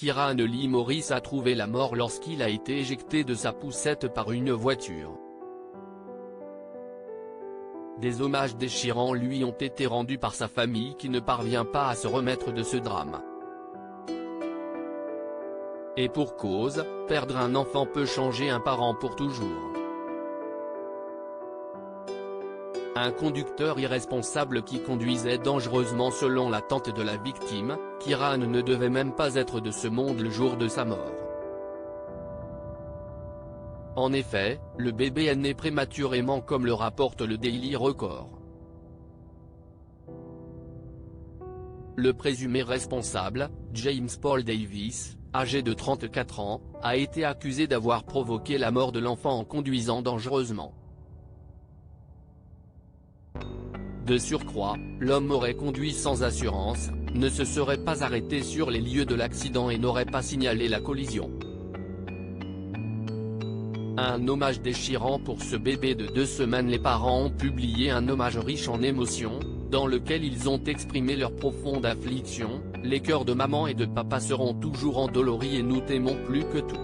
Kieran Lee Morris a trouvé la mort lorsqu'il a été éjecté de sa poussette par une voiture. Des hommages déchirants lui ont été rendus par sa famille qui ne parvient pas à se remettre de ce drame. Et pour cause, perdre un enfant peut changer un parent pour toujours. Un conducteur irresponsable qui conduisait dangereusement selon la tante de la victime, Kieran ne devait même pas être de ce monde le jour de sa mort. En effet, le bébé est né prématurément comme le rapporte le Daily Record. Le présumé responsable, James Paul Davis, âgé de 34 ans, a été accusé d'avoir provoqué la mort de l'enfant en conduisant dangereusement. De surcroît, l'homme aurait conduit sans assurance, ne se serait pas arrêté sur les lieux de l'accident et n'aurait pas signalé la collision. Un hommage déchirant pour ce bébé de 2 semaines. Les parents ont publié un hommage riche en émotions, dans lequel ils ont exprimé leur profonde affliction. Les cœurs de maman et de papa seront toujours endoloris et nous t'aimons plus que tout.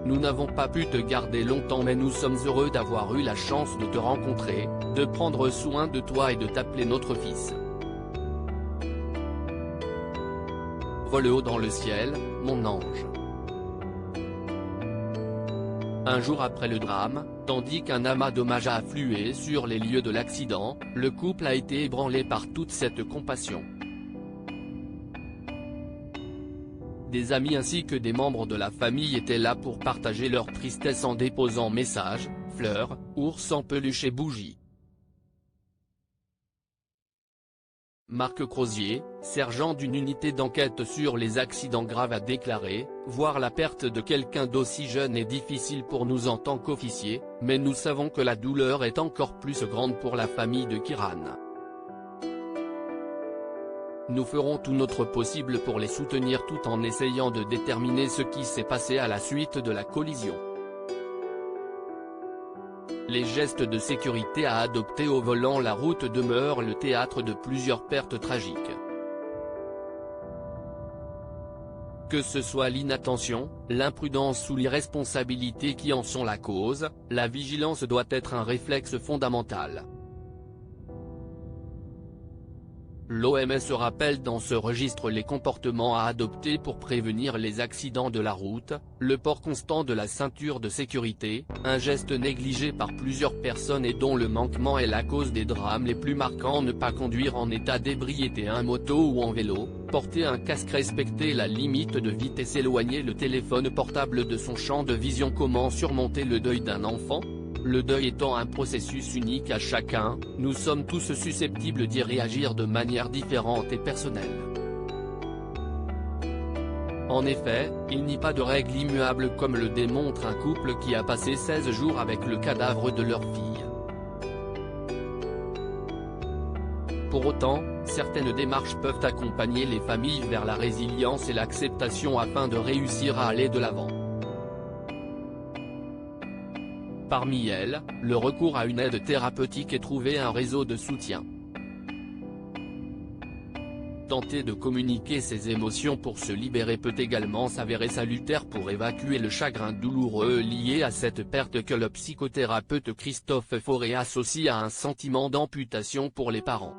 Nous n'avons pas pu te garder longtemps mais nous sommes heureux d'avoir eu la chance de te rencontrer, de prendre soin de toi et de t'appeler notre fils. Vole haut dans le ciel, mon ange. Un jour après le drame, tandis qu'un amas d'hommages a afflué sur les lieux de l'accident, le couple a été ébranlé par toute cette compassion. Des amis ainsi que des membres de la famille étaient là pour partager leur tristesse en déposant messages, fleurs, ours en peluche et bougies. Marc Crozier, sergent d'une unité d'enquête sur les accidents graves a déclaré « Voir la perte de quelqu'un d'aussi jeune est difficile pour nous en tant qu'officiers, mais nous savons que la douleur est encore plus grande pour la famille de Kieran. Nous ferons tout notre possible pour les soutenir tout en essayant de déterminer ce qui s'est passé à la suite de la collision. Les gestes de sécurité à adopter au volant. La route demeure le théâtre de plusieurs pertes tragiques. Que ce soit l'inattention, l'imprudence ou l'irresponsabilité qui en sont la cause, la vigilance doit être un réflexe fondamental. L'OMS rappelle dans ce registre les comportements à adopter pour prévenir les accidents de la route, le port constant de la ceinture de sécurité, un geste négligé par plusieurs personnes et dont le manquement est la cause des drames les plus marquants. Ne pas conduire en état d'ébriété en moto ou en vélo, porter un casque, respecter la limite de vitesse, éloigner le téléphone portable de son champ de vision. Comment surmonter le deuil d'un enfant ? Le deuil étant un processus unique à chacun, nous sommes tous susceptibles d'y réagir de manière différente et personnelle. En effet, il n'y a pas de règle immuable comme le démontre un couple qui a passé 16 jours avec le cadavre de leur fille. Pour autant, certaines démarches peuvent accompagner les familles vers la résilience et l'acceptation afin de réussir à aller de l'avant. Parmi elles, le recours à une aide thérapeutique et trouver un réseau de soutien. Tenter de communiquer ses émotions pour se libérer peut également s'avérer salutaire pour évacuer le chagrin douloureux lié à cette perte que le psychothérapeute Christophe Fauré associe à un sentiment d'amputation pour les parents.